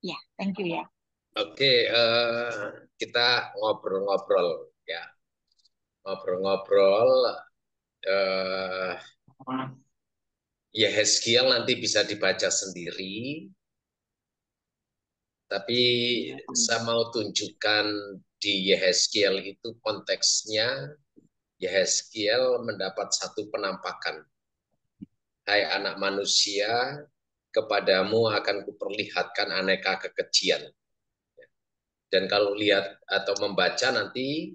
Ya, thank you ya. Oke, kita ngobrol-ngobrol ya, ngobrol-ngobrol. Eh, Yehezkiel nanti bisa dibaca sendiri, tapi saya mau tunjukkan di Yehezkiel itu konteksnya. Yehezkiel mendapat satu penampakan. Hai anak manusia, kepadamu akan kuperlihatkan aneka kekejian. Dan kalau lihat atau membaca nanti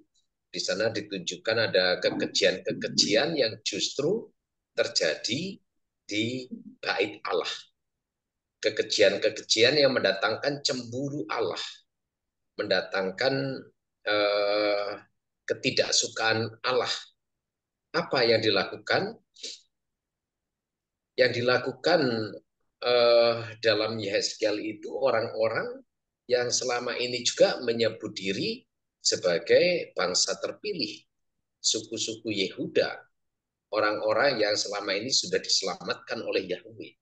di sana ditunjukkan ada kekejian-kekejian yang justru terjadi di bait Allah. Kekejian-kekejian yang mendatangkan cemburu Allah, mendatangkan eh, ketidaksukaan Allah. Apa yang dilakukan? Yang dilakukan dalam Yehezkiel itu orang-orang yang selama ini juga menyebut diri sebagai bangsa terpilih, suku-suku Yehuda, orang-orang yang selama ini sudah diselamatkan oleh Yahweh.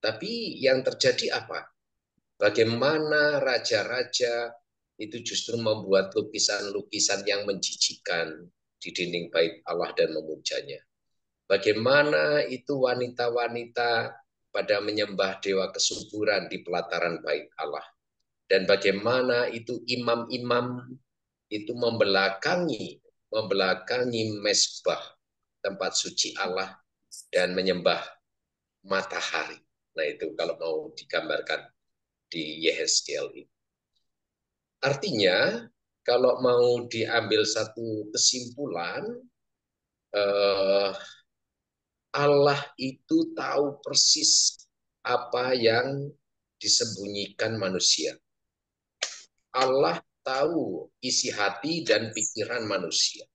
Tapi yang terjadi apa? Bagaimana raja-raja itu justru membuat lukisan-lukisan yang menjijikkan di dinding bait Allah dan memujanya. Bagaimana itu wanita-wanita pada menyembah dewa kesuburan di pelataran bait Allah. Dan bagaimana itu imam-imam itu membelakangi mesbah tempat suci Allah dan menyembah matahari. Nah itu kalau mau digambarkan di Yehezkiel ini. Artinya kalau mau diambil satu kesimpulan, Allah itu tahu persis apa yang disembunyikan manusia. Allah tahu isi hati dan pikiran manusia.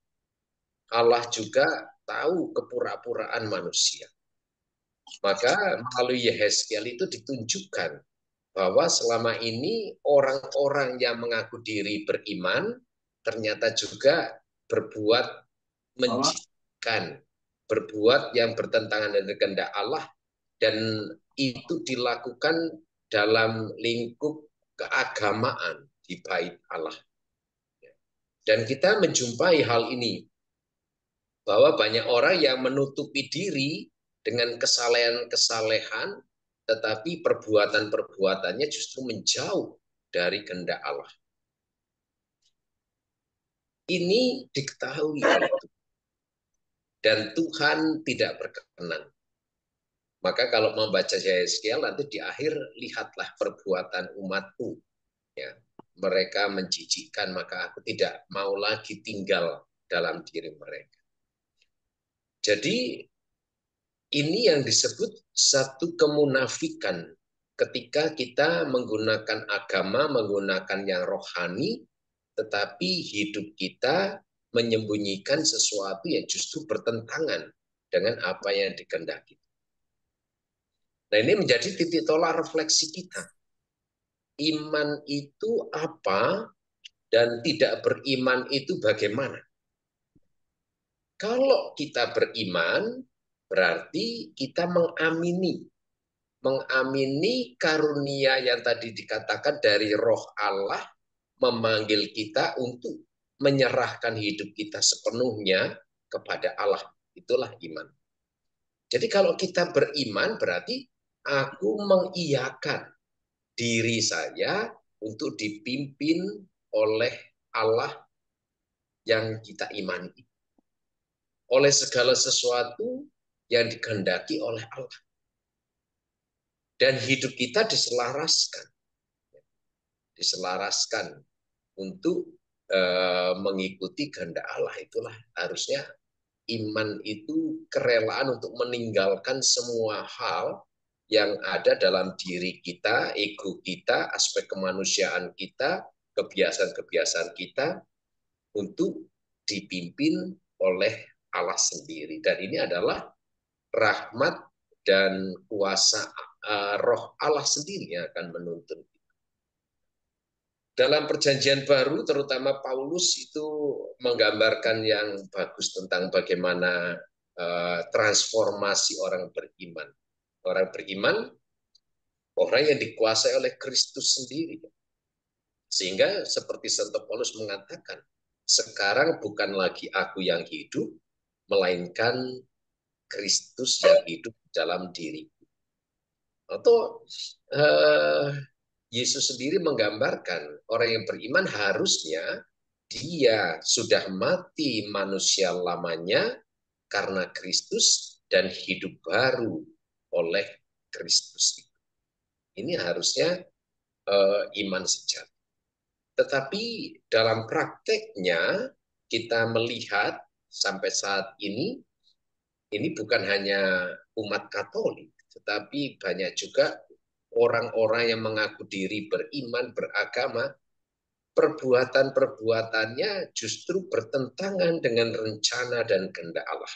Allah juga tahu kepura-puraan manusia. Maka melalui Yehezkiel itu ditunjukkan bahwa selama ini orang-orang yang mengaku diri beriman ternyata juga berbuat menjijikkan, berbuat yang bertentangan dengan kehendak Allah, dan itu dilakukan dalam lingkup keagamaan di bait Allah. Dan kita menjumpai hal ini, bahwa banyak orang yang menutupi diri dengan kesalehan-kesalehan, tetapi perbuatan-perbuatannya justru menjauh dari kehendak Allah. Ini diketahui oleh Tuhan, dan Tuhan tidak berkenan. Maka kalau membaca Yehezkiel nanti di akhir, lihatlah perbuatan umatku. Ya, mereka menjijikkan, maka aku tidak mau lagi tinggal dalam diri mereka. Jadi ini yang disebut satu kemunafikan ketika kita menggunakan agama, menggunakan yang rohani, tetapi hidup kita menyembunyikan sesuatu yang justru bertentangan dengan apa yang dikehendaki. Nah ini menjadi titik tolak refleksi kita. Iman itu apa dan tidak beriman itu bagaimana? Kalau kita beriman, berarti kita mengamini karunia yang tadi dikatakan dari roh Allah, memanggil kita untuk menyerahkan hidup kita sepenuhnya kepada Allah. Itulah iman. Jadi kalau kita beriman berarti aku mengiyakan diri saya untuk dipimpin oleh Allah yang kita imani, oleh segala sesuatu yang dikehendaki oleh Allah. Dan hidup kita diselaraskan untuk mengikuti kehendak Allah. Itulah harusnya iman itu kerelaan untuk meninggalkan semua hal yang ada dalam diri kita, ego kita, aspek kemanusiaan kita, kebiasaan-kebiasaan kita, untuk dipimpin oleh Allah sendiri. Dan ini adalah rahmat dan kuasa roh Allah sendiri yang akan menuntun. Dalam perjanjian baru, terutama Paulus itu menggambarkan yang bagus tentang bagaimana transformasi orang beriman. Orang beriman, Orang yang dikuasai oleh Kristus sendiri. Sehingga seperti Santo Paulus mengatakan, sekarang bukan lagi aku yang hidup, melainkan Kristus yang hidup dalam diriku. Atau Yesus sendiri menggambarkan orang yang beriman harusnya dia sudah mati manusia lamanya karena Kristus dan hidup baru oleh Kristus. Ini harusnya iman sejati. Tetapi dalam prakteknya kita melihat sampai saat ini bukan hanya umat Katolik, tetapi banyak juga orang-orang yang mengaku diri beriman, beragama, perbuatan-perbuatannya justru bertentangan dengan rencana dan kehendak Allah.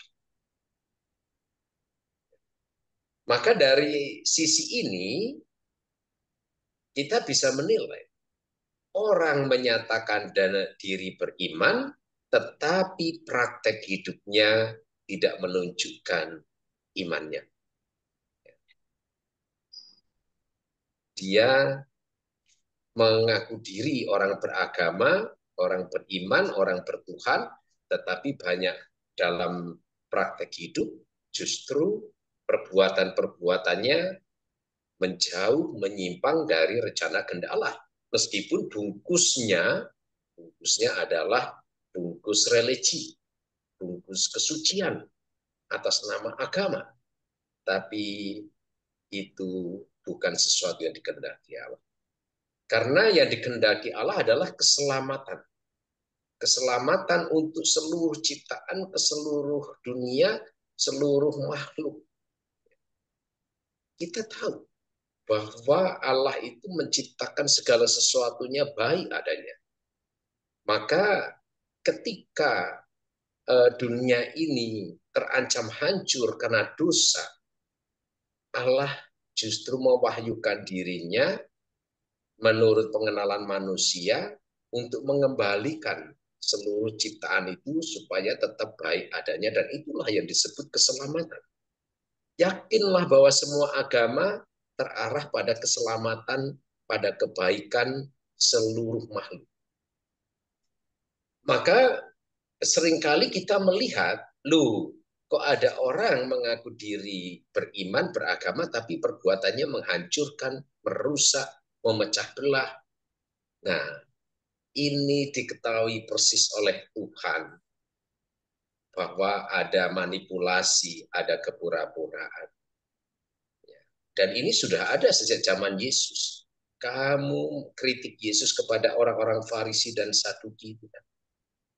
Maka dari sisi ini, kita bisa menilai orang menyatakan diri beriman, tetapi praktek hidupnya tidak menunjukkan imannya. Dia mengaku diri orang beragama, orang beriman, orang bertuhan, tetapi banyak dalam praktek hidup justru perbuatan-perbuatannya menjauh, menyimpang dari rencana kehendak Allah. Meskipun bungkusnya adalah bungkus religi, bungkus kesucian atas nama agama. Tapi itu bukan sesuatu yang dikehendaki Allah. Karena yang dikehendaki Allah adalah keselamatan. Keselamatan untuk seluruh ciptaan, ke seluruh dunia, seluruh makhluk. Kita tahu bahwa Allah itu menciptakan segala sesuatunya baik adanya. Maka ketika dunia ini terancam hancur karena dosa, Allah justru mewahyukan dirinya menurut pengenalan manusia untuk mengembalikan seluruh ciptaan itu supaya tetap baik adanya, dan itulah yang disebut keselamatan. Yakinlah bahwa semua agama terarah pada keselamatan, pada kebaikan seluruh makhluk. Maka seringkali kita melihat, loh, kok ada orang mengaku diri beriman, beragama, tapi perbuatannya menghancurkan, merusak, memecah belah. Nah, ini diketahui persis oleh Tuhan bahwa ada manipulasi, ada kepura-puraan. Dan ini sudah ada sejak zaman Yesus. Kamu kritik Yesus kepada orang-orang Farisi dan Saduki.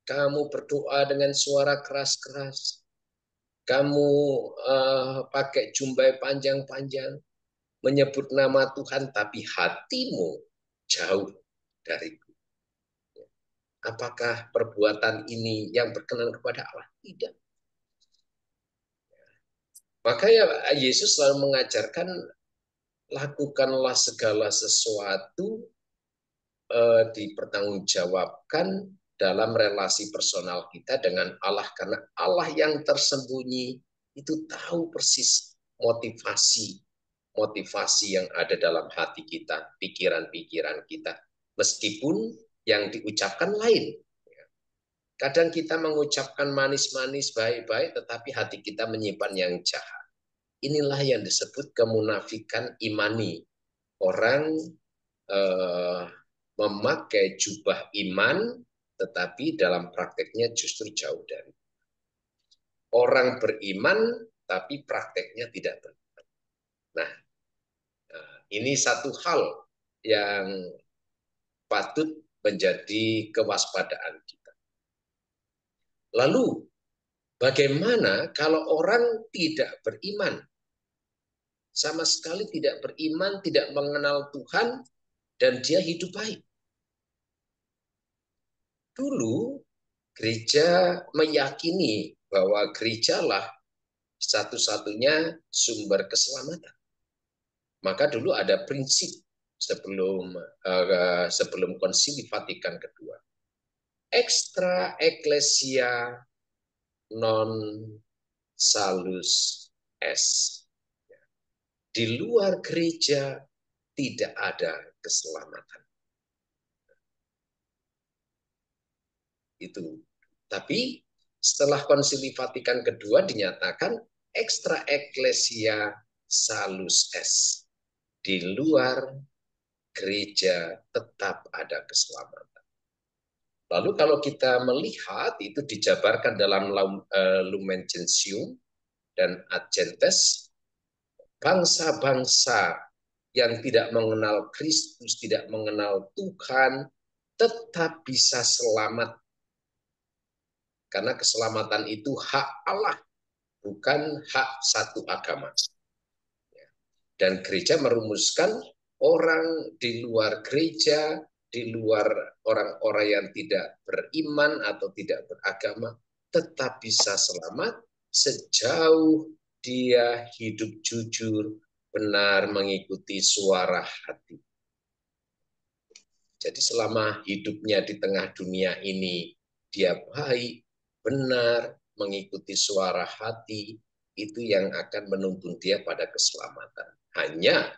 Kamu berdoa dengan suara keras-keras. Kamu pakai jumbai panjang-panjang, menyebut nama Tuhan, tapi hatimu jauh dariku. Apakah perbuatan ini yang berkenan kepada Allah? Tidak. Makanya Yesus selalu mengajarkan, lakukanlah segala sesuatu dipertanggungjawabkan dalam relasi personal kita dengan Allah. Karena Allah yang tersembunyi itu tahu persis motivasi yang ada dalam hati kita, pikiran-pikiran kita. Meskipun yang diucapkan lain. Kadang kita mengucapkan manis-manis, baik-baik, tetapi hati kita menyimpan yang jahat. Inilah yang disebut kemunafikan imani. Orang memakai jubah iman, tetapi dalam prakteknya justru jauh dari. Orang beriman, tapi prakteknya tidak beriman. Nah, ini satu hal yang patut menjadi kewaspadaan kita. Lalu, bagaimana kalau orang tidak beriman? Sama sekali tidak beriman, tidak mengenal Tuhan, dan dia hidup baik. Dulu, gereja meyakini bahwa gerejalah satu-satunya sumber keselamatan. Maka dulu ada prinsip sebelum Konsili Vatikan kedua. Extra ecclesia non salus est. Di luar gereja tidak ada keselamatan. Itu. Tapi setelah Konsili Vatikan kedua dinyatakan extra ecclesia salus est. Di luar gereja tetap ada keselamatan. Lalu kalau kita melihat itu dijabarkan dalam Lumen Gentium dan Ad Gentes, bangsa-bangsa yang tidak mengenal Kristus, tidak mengenal Tuhan, tetap bisa selamat. Karena keselamatan itu hak Allah, bukan hak satu agama. Dan gereja merumuskan orang di luar gereja, di luar orang-orang yang tidak beriman atau tidak beragama, tetap bisa selamat sejauh dia hidup jujur, benar mengikuti suara hati. Jadi selama hidupnya di tengah dunia ini, dia baik, benar, mengikuti suara hati, itu yang akan menuntun dia pada keselamatan. Hanya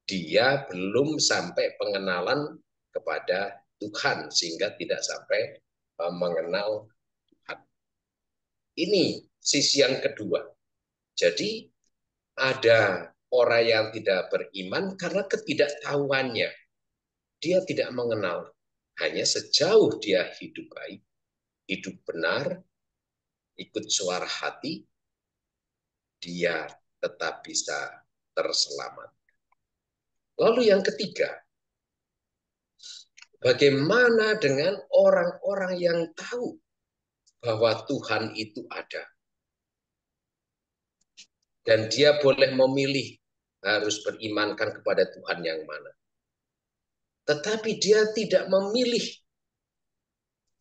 dia belum sampai pengenalan kepada Tuhan, sehingga tidak sampai mengenal Tuhan. Ini sisi yang kedua. Jadi ada orang yang tidak beriman karena ketidaktahuannya. Dia tidak mengenal. Hanya sejauh dia hidup baik, hidup benar, ikut suara hati, dia tetap bisa terselamat. Lalu yang ketiga, bagaimana dengan orang-orang yang tahu bahwa Tuhan itu ada? Dan dia boleh memilih harus berimankan kepada Tuhan yang mana. Tetapi dia tidak memilih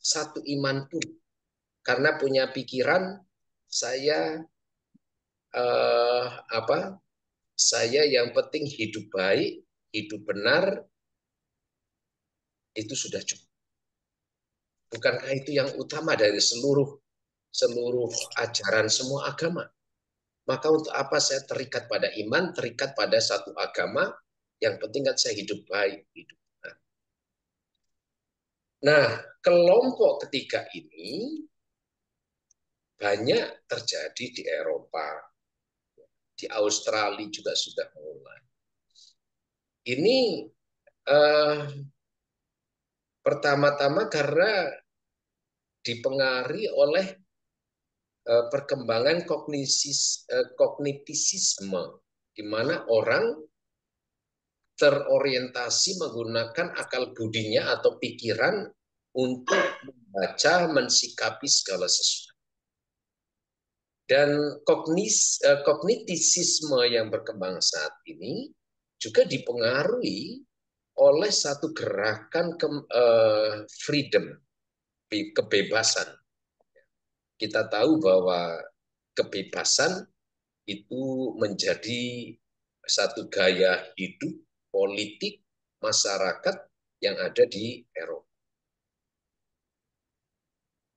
satu iman pun. Karena punya pikiran, saya saya yang penting hidup baik, hidup benar, itu sudah cukup. Bukankah itu yang utama dari seluruh ajaran semua agama? Maka untuk apa saya terikat pada iman, terikat pada satu agama, yang penting kan saya hidup baik, hidup benar. Nah, kelompok ketiga ini banyak terjadi di Eropa, di Australia juga sudah mulai. Ini pertama-tama karena dipengaruhi oleh perkembangan kognitisisme, di mana orang terorientasi menggunakan akal budinya atau pikiran untuk membaca, mensikapi segala sesuatu. Dan kognitisisme yang berkembang saat ini juga dipengaruhi oleh satu gerakan freedom, kebebasan. Kita tahu bahwa kebebasan itu menjadi satu gaya hidup politik masyarakat yang ada di Eropa.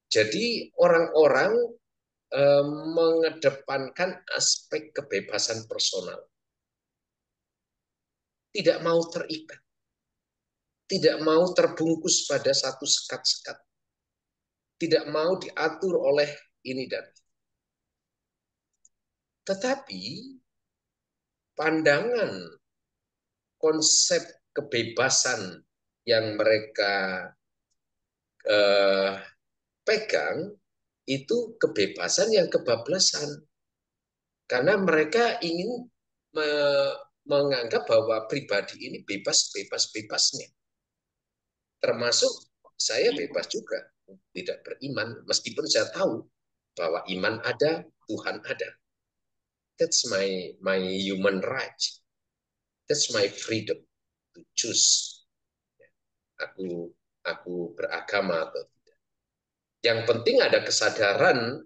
Jadi orang-orang mengedepankan aspek kebebasan personal. Tidak mau terikat. Tidak mau terbungkus pada satu sekat-sekat. Tidak mau diatur oleh ini dan itu. Tetapi pandangan konsep kebebasan yang mereka pegang itu kebebasan yang kebablasan. Karena mereka ingin menganggap bahwa pribadi ini bebas-bebasnya. Termasuk saya bebas juga tidak beriman, meskipun saya tahu bahwa iman ada, Tuhan ada. That's my human right. That's my freedom to choose. Aku beragama atau tidak. Yang penting ada kesadaran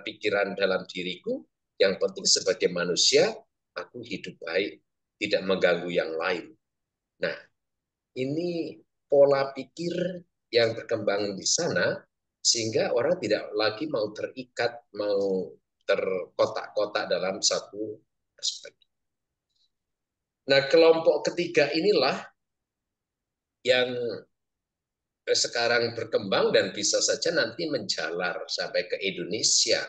pikiran dalam diriku. Yang penting sebagai manusia, aku hidup baik, tidak mengganggu yang lain. Nah, ini pola pikir yang berkembang di sana, sehingga orang tidak lagi mau terikat, mau terkotak-kotak dalam satu aspek. Nah, kelompok ketiga inilah yang sekarang berkembang dan bisa saja nanti menjalar sampai ke Indonesia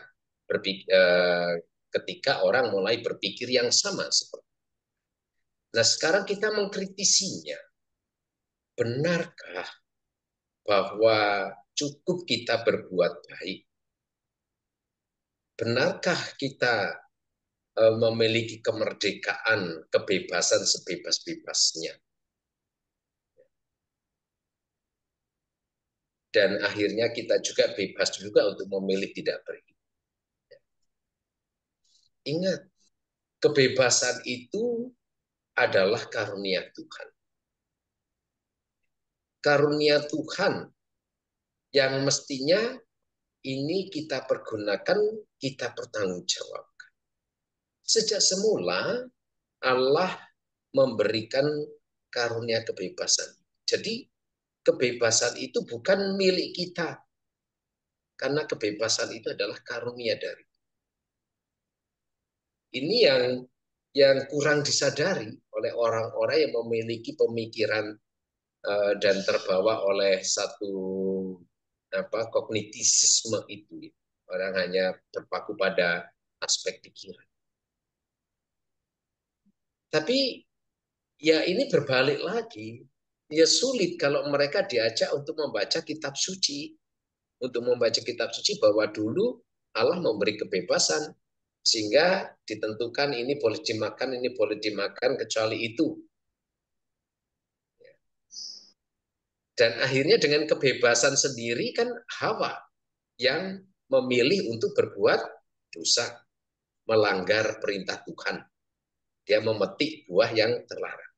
ketika orang mulai berpikir yang sama. Nah, sekarang kita mengkritisinya. Benarkah bahwa cukup kita berbuat baik? Benarkah kita memiliki kemerdekaan, kebebasan sebebas-bebasnya? Dan akhirnya kita juga bebas juga untuk memilih tidak beriman. Ingat, kebebasan itu adalah karunia Tuhan. Karunia Tuhan yang mestinya ini kita pergunakan, kita bertanggungjawabkan. Sejak semula Allah memberikan karunia kebebasan. Jadi kebebasan itu bukan milik kita, karena kebebasan itu adalah karunia dari. Ini yang kurang disadari oleh orang-orang yang memiliki pemikiran dan terbawa oleh satu kognitisisme itu. Orang hanya berpaku pada aspek pikiran. Tapi ya ini berbalik lagi. Ya sulit kalau mereka diajak untuk membaca kitab suci. Untuk membaca kitab suci bahwa dulu Allah memberi kebebasan. Sehingga ditentukan ini boleh dimakan, ini boleh dimakan, kecuali itu. Dan akhirnya dengan kebebasan sendiri kan Hawa yang memilih untuk berbuat dosa, melanggar perintah Tuhan. Dia memetik buah yang terlarang.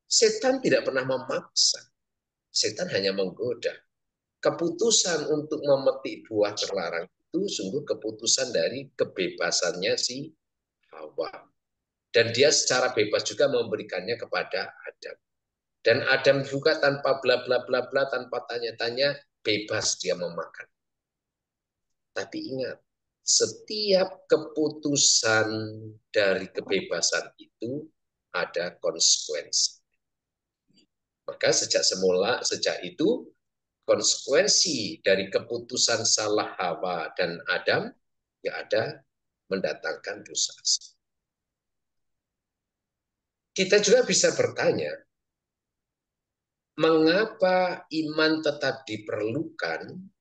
Setan tidak pernah memaksa. Setan hanya menggoda. Keputusan untuk memetik buah terlarang itu sungguh keputusan dari kebebasannya si Hawa. Dan dia secara bebas juga memberikannya kepada Adam. Dan Adam juga tanpa bla bla bla bla, tanpa tanya-tanya, bebas dia memakan. Tapi ingat, setiap keputusan dari kebebasan itu ada konsekuensi. Maka sejak itu, konsekuensi dari keputusan salah Hawa dan Adam, ya ada mendatangkan dosa. Kita juga bisa bertanya, mengapa iman tetap diperlukan?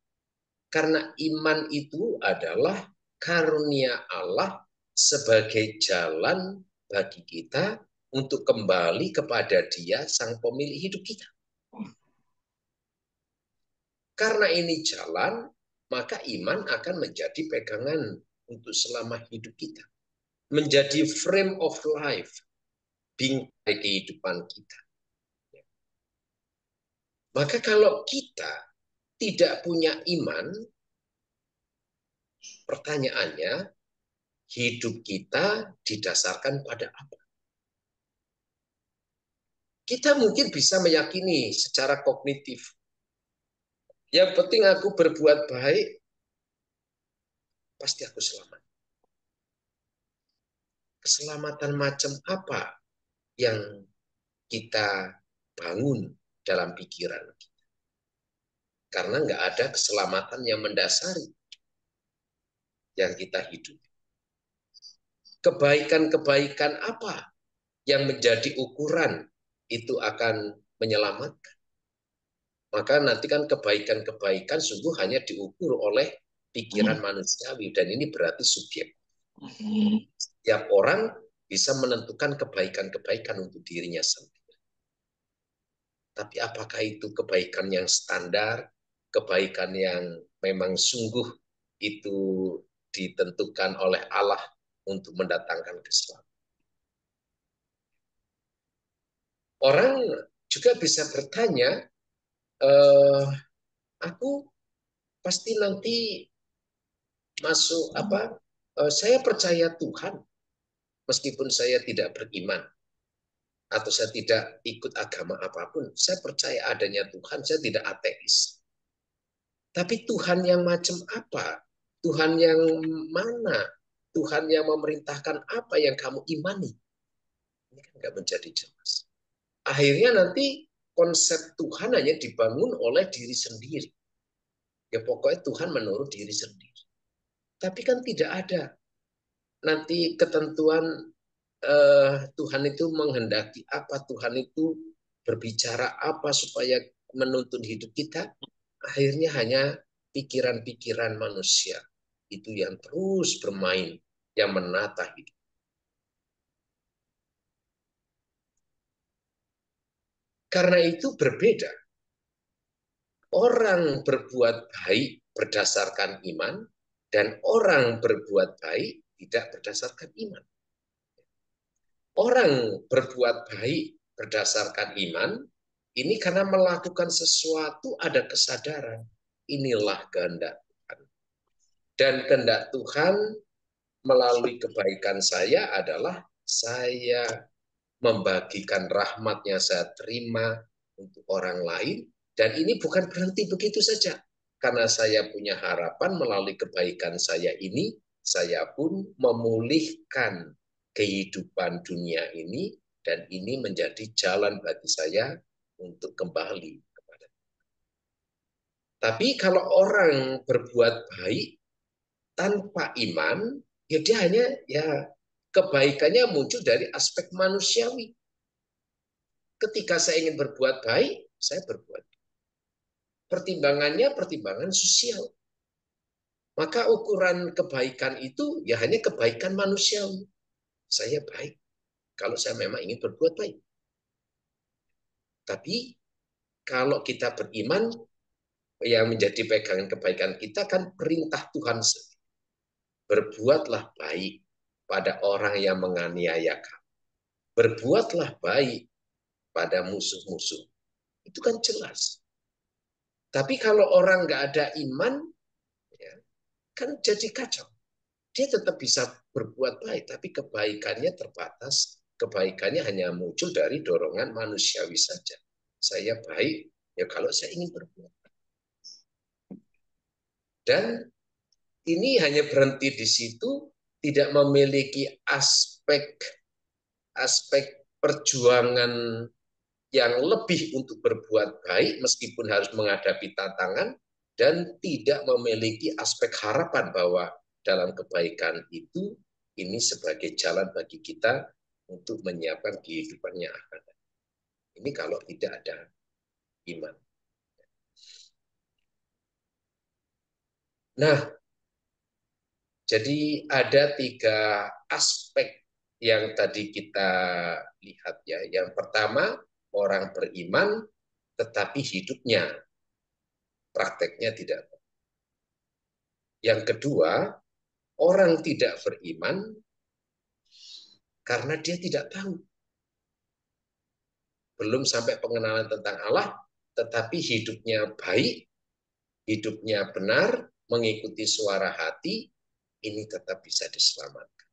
Karena iman itu adalah karunia Allah sebagai jalan bagi kita untuk kembali kepada Dia, Sang Pemilik hidup kita. Karena ini jalan, maka iman akan menjadi pegangan untuk selama hidup kita. Menjadi frame of life, bingkai kehidupan kita. Maka kalau kita tidak punya iman, pertanyaannya, hidup kita didasarkan pada apa? Kita mungkin bisa meyakini secara kognitif. Yang penting aku berbuat baik, pasti aku selamat. Keselamatan macam apa yang kita bangun dalam pikiran kita? Karena nggak ada keselamatan yang mendasari yang kita hidup. Kebaikan-kebaikan apa yang menjadi ukuran itu akan menyelamatkan? Maka nanti kan kebaikan-kebaikan sungguh hanya diukur oleh pikiran manusiawi, dan ini berarti subjektif. Setiap orang bisa menentukan kebaikan-kebaikan untuk dirinya sendiri. Tapi apakah itu kebaikan yang standar, kebaikan yang memang sungguh itu ditentukan oleh Allah untuk mendatangkan keselamatan? Orang juga bisa bertanya, aku pasti nanti masuk saya percaya Tuhan meskipun saya tidak beriman atau saya tidak ikut agama apapun, saya percaya adanya Tuhan, saya tidak ateis. Tapi Tuhan yang macam apa? Tuhan yang mana? Tuhan yang memerintahkan apa yang kamu imani? Ini kan nggak menjadi jelas. Akhirnya nanti konsep Tuhan hanya dibangun oleh diri sendiri. Ya pokoknya Tuhan menurut diri sendiri. Tapi kan tidak ada nanti ketentuan Tuhan itu menghendaki apa, Tuhan itu berbicara apa supaya menuntun hidup kita. Akhirnya hanya pikiran-pikiran manusia itu yang terus bermain, yang menata hidup. Karena itu berbeda. Orang berbuat baik berdasarkan iman dan orang berbuat baik tidak berdasarkan iman. Orang berbuat baik berdasarkan iman ini karena melakukan sesuatu ada kesadaran. Inilah kehendak Tuhan. Dan kehendak Tuhan melalui kebaikan saya adalah saya membagikan rahmatnya saya terima untuk orang lain. Dan ini bukan berhenti begitu saja. Karena saya punya harapan melalui kebaikan saya ini, saya pun memulihkan kehidupan dunia ini, dan ini menjadi jalan bagi saya untuk kembali kepada. Tapi kalau orang berbuat baik tanpa iman, ya dia hanya ya kebaikannya muncul dari aspek manusiawi. Ketika saya ingin berbuat baik, saya berbuat. Pertimbangannya pertimbangan sosial. Maka ukuran kebaikan itu ya hanya kebaikan manusiawi. Saya baik kalau saya memang ingin berbuat baik. Tapi kalau kita beriman, yang menjadi pegangan kebaikan kita kan perintah Tuhan sendiri. Berbuatlah baik pada orang yang menganiaya kamu. Berbuatlah baik pada musuh-musuh. Itu kan jelas. Tapi kalau orang nggak ada iman, ya, kan jadi kacau. Dia tetap bisa berbuat baik, tapi kebaikannya terbatas. Kebaikannya hanya muncul dari dorongan manusiawi saja. Saya baik, ya kalau saya ingin berbuat. Dan ini hanya berhenti di situ, tidak memiliki aspek perjuangan yang lebih untuk berbuat baik meskipun harus menghadapi tantangan, dan tidak memiliki aspek harapan bahwa dalam kebaikan itu ini sebagai jalan bagi kita untuk menyiapkan kehidupan yang akan datang. Ini kalau tidak ada iman. Nah, jadi ada 3 aspek yang tadi kita lihat ya. Yang pertama, orang beriman tetapi hidupnya, prakteknya tidak. Yang kedua, orang tidak beriman karena dia tidak tahu. Belum sampai pengenalan tentang Allah, tetapi hidupnya baik, hidupnya benar, mengikuti suara hati, ini tetap bisa diselamatkan.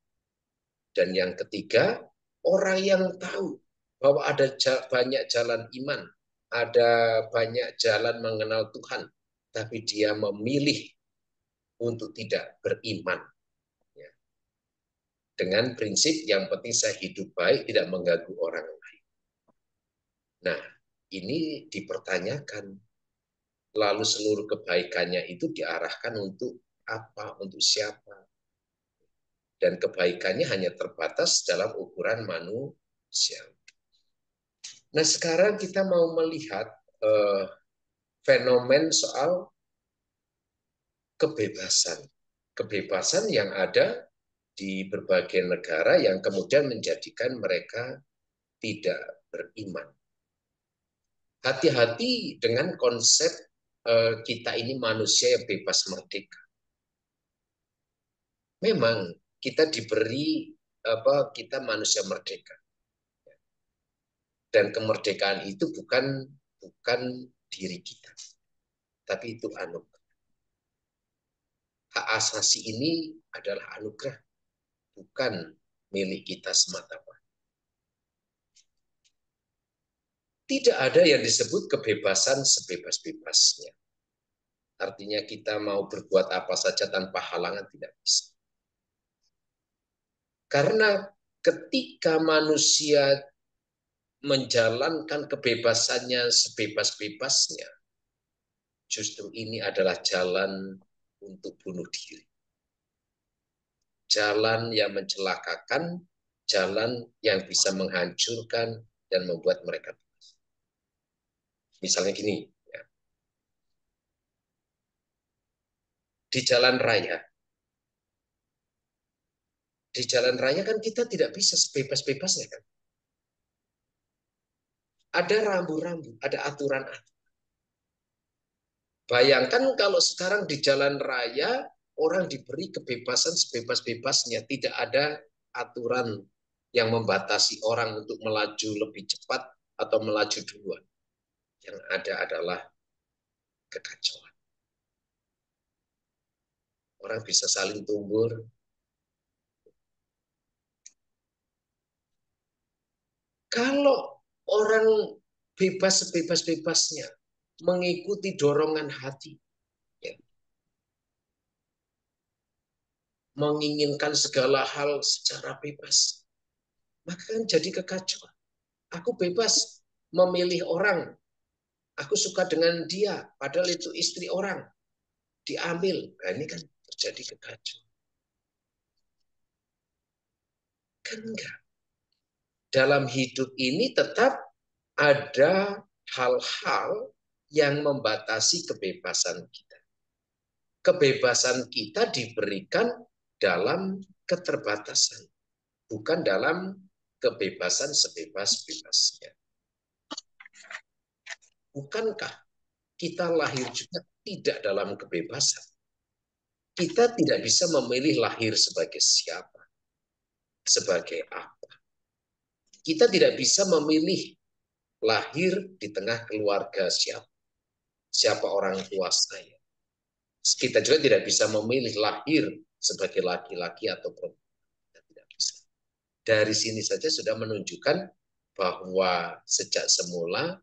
Dan yang ketiga, orang yang tahu bahwa ada banyak jalan iman, ada banyak jalan mengenal Tuhan, tapi dia memilih untuk tidak beriman. Dengan prinsip yang penting saya hidup baik, tidak mengganggu orang lain. Nah, ini dipertanyakan. Lalu seluruh kebaikannya itu diarahkan untuk apa, untuk siapa. Dan kebaikannya hanya terbatas dalam ukuran manusia. Nah, sekarang kita mau melihat fenomen soal kebebasan. Kebebasan yang ada di berbagai negara yang kemudian menjadikan mereka tidak beriman. Hati-hati dengan konsep kita ini manusia yang bebas merdeka. Memang kita diberi kita manusia merdeka. Dan kemerdekaan itu bukan diri kita, tapi itu anugerah. Hak asasi ini adalah anugerah, bukan milik kita semata-mata. Tidak ada yang disebut kebebasan sebebas-bebasnya. Artinya kita mau berbuat apa saja tanpa halangan tidak bisa. Karena ketika manusia menjalankan kebebasannya sebebas-bebasnya, justru ini adalah jalan untuk bunuh diri. Jalan yang mencelakakan, jalan yang bisa menghancurkan dan membuat mereka. Misalnya gini, ya, di jalan raya, kan kita tidak bisa sebebas-bebasnya kan. Ada rambu-rambu, ada aturan. Bayangkan kalau sekarang di jalan raya orang diberi kebebasan sebebas-bebasnya, tidak ada aturan yang membatasi orang untuk melaju lebih cepat atau melaju duluan. Yang ada adalah kekacauan. Orang bisa saling tumbur. Kalau orang bebas sebebas-bebasnya mengikuti dorongan hati, ya, menginginkan segala hal secara bebas, maka kan jadi kekacauan. Aku bebas memilih orang, aku suka dengan dia, padahal itu istri orang, diambil. Nah, ini kan terjadi kekacauan. Kan enggak. Dalam hidup ini tetap ada hal-hal yang membatasi kebebasan kita. Kebebasan kita diberikan dalam keterbatasan, bukan dalam kebebasan sebebas-bebasnya. Bukankah kita lahir juga tidak dalam kebebasan? Kita tidak bisa memilih lahir sebagai siapa, sebagai apa. Kita tidak bisa memilih lahir di tengah keluarga siapa, siapa orang tua saya. Kita juga tidak bisa memilih lahir sebagai laki-laki atau perempuan. Kita tidak bisa. Dari sini saja sudah menunjukkan bahwa sejak semula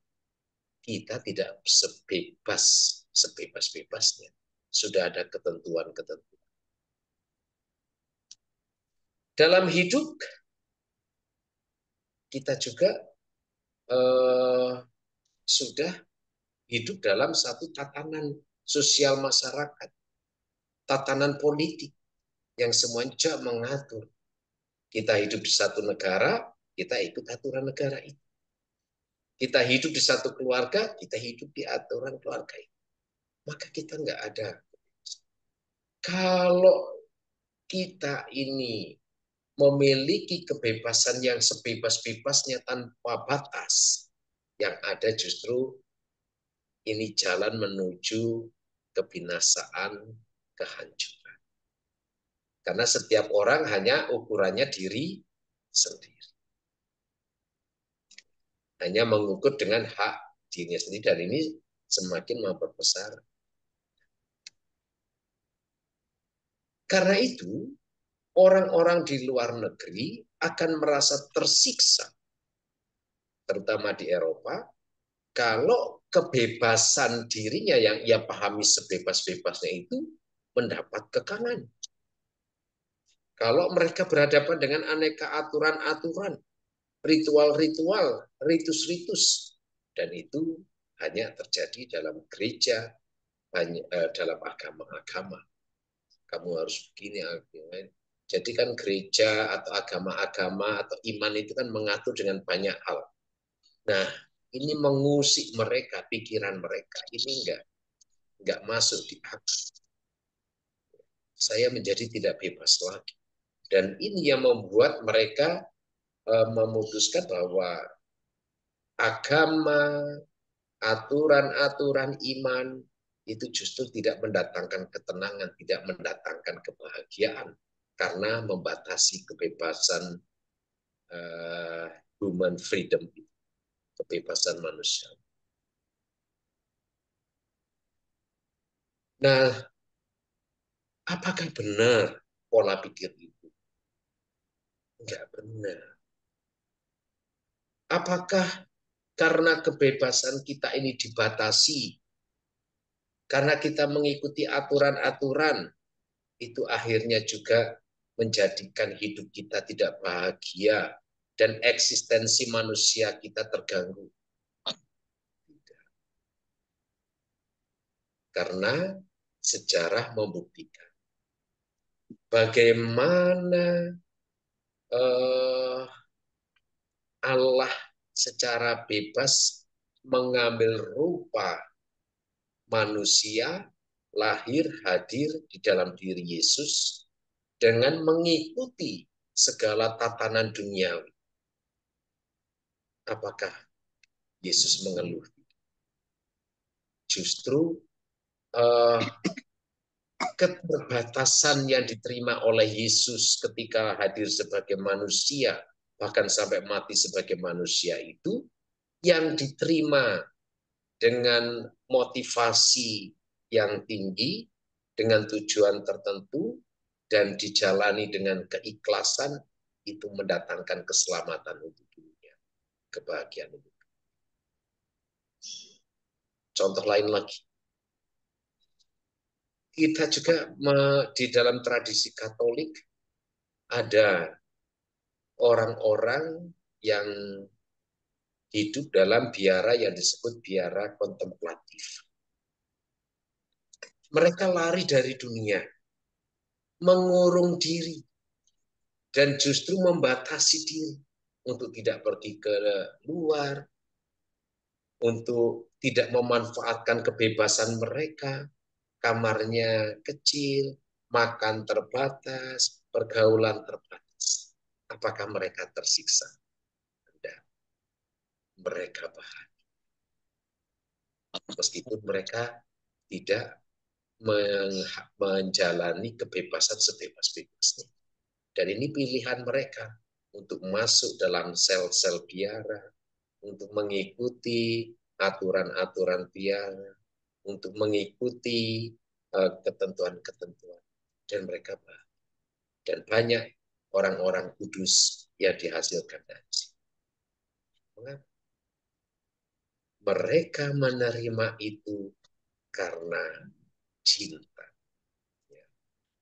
kita tidak sebebas sebebas-bebasnya. Sudah ada ketentuan-ketentuan. Dalam hidup kita juga sudah hidup dalam satu tatanan sosial masyarakat, tatanan politik yang semuanya mengatur. Kita hidup di satu negara, kita ikut aturan negara itu. Kita hidup di satu keluarga, kita hidup di aturan keluarga itu. Maka kita nggak ada. Kalau kita ini memiliki kebebasan yang sebebas-bebasnya tanpa batas, yang ada justru ini jalan menuju kebinasaan, kehancuran. Karena setiap orang hanya ukurannya diri sendiri. Hanya mengukur dengan hak dirinya sendiri, dan ini semakin memperbesar. Karena itu, orang-orang di luar negeri akan merasa tersiksa, terutama di Eropa, kalau kebebasan dirinya yang ia pahami sebebas-bebasnya itu mendapat kekangan. Kalau mereka berhadapan dengan aneka aturan-aturan, ritual-ritual, ritus-ritus, dan itu hanya terjadi dalam gereja, dalam agama-agama. Kamu harus begini, jadi kan gereja atau agama-agama atau iman itu kan mengatur dengan banyak hal. Nah, ini mengusik mereka, pikiran mereka. Ini enggak masuk di akal. Saya menjadi tidak bebas lagi. Dan ini yang membuat mereka memutuskan bahwa agama, aturan-aturan iman itu justru tidak mendatangkan ketenangan, tidak mendatangkan kebahagiaan, karena membatasi kebebasan human freedom, kebebasan manusia. Nah, apakah benar pola pikir itu? Enggak benar. Apakah karena kebebasan kita ini dibatasi, karena kita mengikuti aturan-aturan, itu akhirnya juga menjadikan hidup kita tidak bahagia dan eksistensi manusia kita terganggu. Karena sejarah membuktikan bagaimana Allah secara bebas mengambil rupa manusia, lahir hadir di dalam diri Yesus dengan mengikuti segala tatanan duniawi. Apakah Yesus mengeluh? Justru keterbatasan yang diterima oleh Yesus ketika hadir sebagai manusia, bahkan sampai mati sebagai manusia itu, yang diterima dengan motivasi yang tinggi, dengan tujuan tertentu, dan dijalani dengan keikhlasan, itu mendatangkan keselamatan untuk dunia, kebahagiaan untuk dunia. Contoh lain lagi, kita juga di dalam tradisi Katolik ada orang-orang yang hidup dalam biara yang disebut biara kontemplatif. Mereka lari dari dunia, mengurung diri, dan justru membatasi diri untuk tidak pergi ke luar, untuk tidak memanfaatkan kebebasan mereka, kamarnya kecil, makan terbatas, pergaulan terbatas. Apakah mereka tersiksa? Tidak. Mereka bahagia. Meskipun mereka tidak menjalani kebebasan sebebas-bebasnya. Dan ini pilihan mereka untuk masuk dalam sel-sel biara, untuk mengikuti aturan-aturan biara, untuk mengikuti ketentuan-ketentuan. Dan mereka bahagia. Dan banyak orang-orang kudus yang dihasilkan dari sini. Mengapa? Mereka menerima itu karena cinta.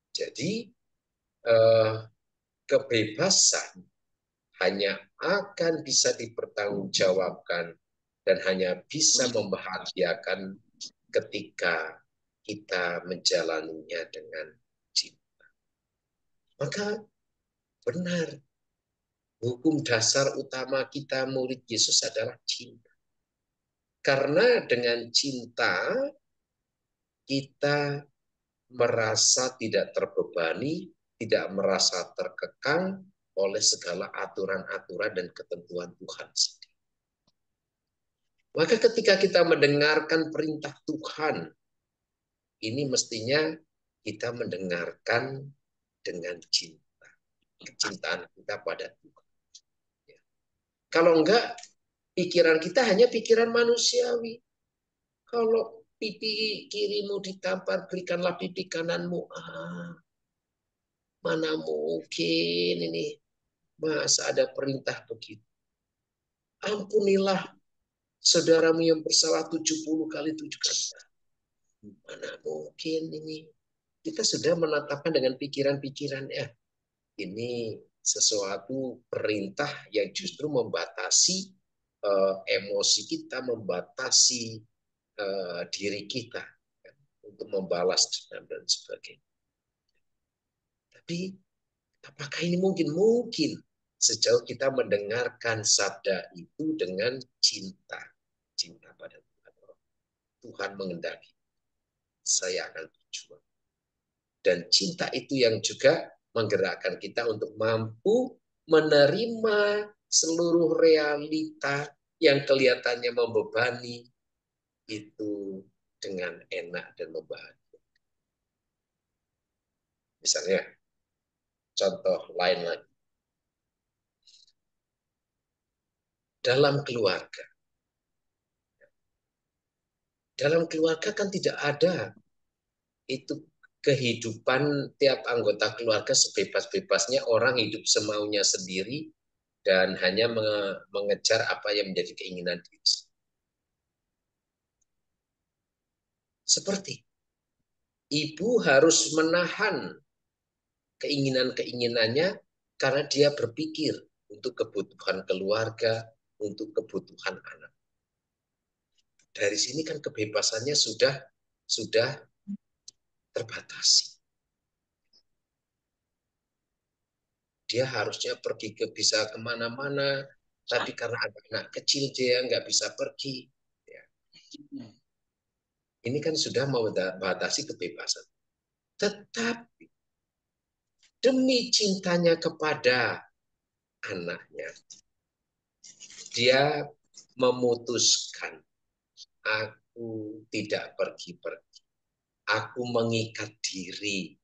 Jadi kebebasan hanya akan bisa dipertanggungjawabkan dan hanya bisa membahagiakan ketika kita menjalaninya dengan cinta. Maka benar, hukum dasar utama kita murid Yesus adalah cinta. Karena dengan cinta kita merasa tidak terbebani, tidak merasa terkekang oleh segala aturan-aturan dan ketentuan Tuhan sendiri. Maka ketika kita mendengarkan perintah Tuhan, ini mestinya kita mendengarkan dengan cinta. Kecintaan kita pada Tuhan. Kalau enggak, pikiran kita hanya pikiran manusiawi. Kalau pipi kirimu ditampar, berikanlah pipi kananmu. Mana mungkin ini. Masa ada perintah begitu. Ampunilah saudaramu yang bersalah 70 kali 7 kali. Mana mungkin ini. Kita sudah menetapkan dengan pikiran-pikiran, ini sesuatu perintah yang justru membatasi emosi kita, membatasi diri kita untuk membalas dan sebagainya. Tapi apakah ini mungkin? Mungkin sejauh kita mendengarkan sabda itu dengan cinta. Cinta pada Tuhan. Tuhan mengendaki. Saya akan berjuang. Dan cinta itu yang juga menggerakkan kita untuk mampu menerima seluruh realita yang kelihatannya membebani itu dengan enak dan membahagiakan. Misalnya, contoh lain lagi. Dalam keluarga. Dalam keluarga kan tidak ada itu kehidupan tiap anggota keluarga sebebas-bebasnya, orang hidup semaunya sendiri dan hanya mengejar apa yang menjadi keinginan diri. Seperti ibu harus menahan keinginan-keinginannya karena dia berpikir untuk kebutuhan keluarga, untuk kebutuhan anak. Dari sini kan kebebasannya sudah terbatasi. Dia harusnya pergi bisa kemana-mana, tapi karena ada anak kecil dia nggak bisa pergi. Ya. Ini kan sudah membatasi kebebasan. Tetapi demi cintanya kepada anaknya, dia memutuskan, aku tidak pergi-pergi. Aku mengikat diri,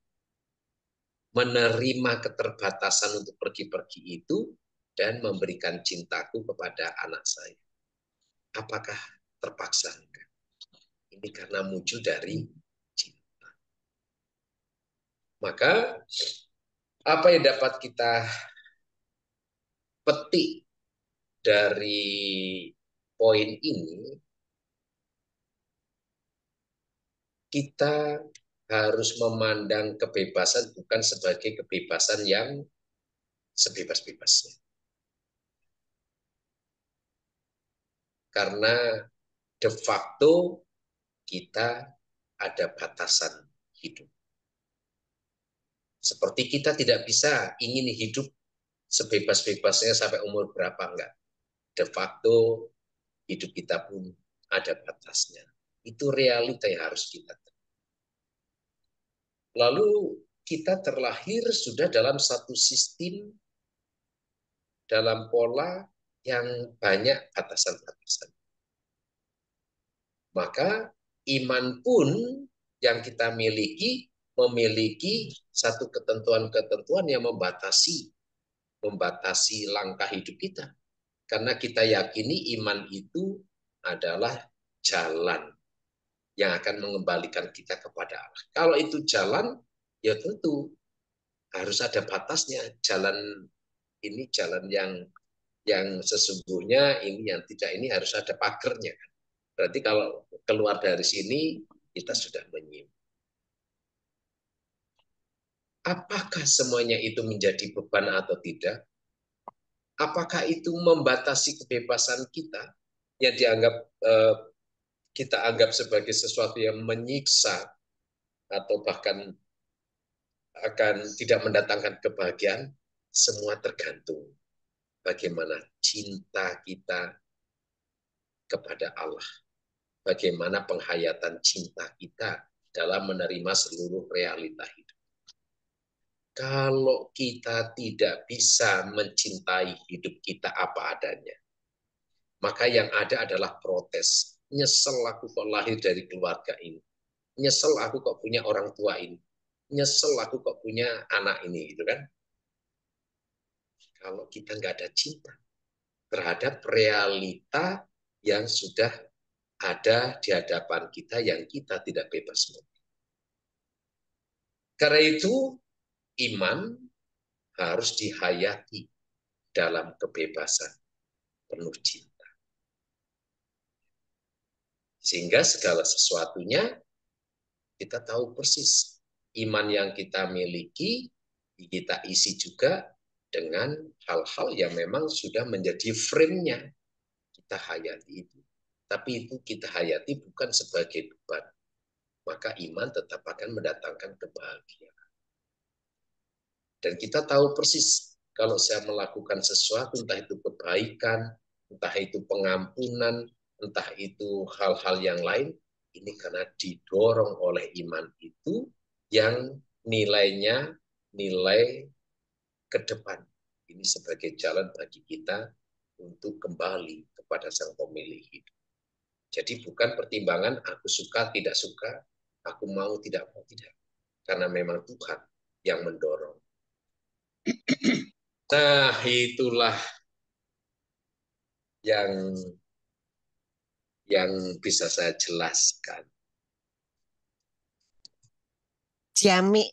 menerima keterbatasan untuk pergi-pergi itu, dan memberikan cintaku kepada anak saya. Apakah terpaksa? Ini karena muncul dari cinta. Maka apa yang dapat kita petik dari poin ini, kita harus memandang kebebasan bukan sebagai kebebasan yang sebebas-bebasnya. Karena de facto kita ada batasan hidup. Seperti kita tidak bisa ingin hidup sebebas-bebasnya sampai umur berapa, enggak. De facto hidup kita pun ada batasnya. Itu realita yang harus kita terima. Lalu kita terlahir sudah dalam satu sistem, dalam pola yang banyak batasan-batasan. Maka iman pun yang kita miliki memiliki satu ketentuan-ketentuan yang membatasi langkah hidup kita. Karena kita yakini iman itu adalah jalan yang akan mengembalikan kita kepada Allah. Kalau itu jalan, ya tentu harus ada batasnya. Jalan ini jalan yang sesungguhnya, ini yang tidak, ini harus ada pagernya. Berarti kalau keluar dari sini, kita sudah menyimpang. Apakah semuanya itu menjadi beban atau tidak? Apakah itu membatasi kebebasan kita yang dianggap kita anggap sebagai sesuatu yang menyiksa atau bahkan akan tidak mendatangkan kebahagiaan? Semua tergantung bagaimana cinta kita kepada Allah, bagaimana penghayatan cinta kita dalam menerima seluruh realita hidup. Kalau kita tidak bisa mencintai hidup kita apa adanya, maka yang ada adalah protes. Nyesel aku kok lahir dari keluarga ini. Nyesel aku kok punya orang tua ini. Nyesel aku kok punya anak ini, gitu kan? Kalau kita nggak ada cinta terhadap realita yang sudah ada di hadapan kita yang kita tidak bebas memilih. Karena itu, iman harus dihayati dalam kebebasan penuh cinta. Sehingga segala sesuatunya kita tahu persis. Iman yang kita miliki, kita isi juga dengan hal-hal yang memang sudah menjadi frame-nya. Kita hayati itu. Tapi itu kita hayati bukan sebagai beban. Maka iman tetap akan mendatangkan kebahagiaan. Dan kita tahu persis, kalau saya melakukan sesuatu, entah itu kebaikan, entah itu pengampunan, entah itu hal-hal yang lain, ini karena didorong oleh iman itu yang nilainya nilai ke depan. Ini sebagai jalan bagi kita untuk kembali kepada sang pemilik hidup. Jadi bukan pertimbangan aku suka, tidak suka, aku mau, tidak mau, tidak. Karena memang Tuhan yang mendorong. Nah, itulah yang bisa saya jelaskan. Ciami.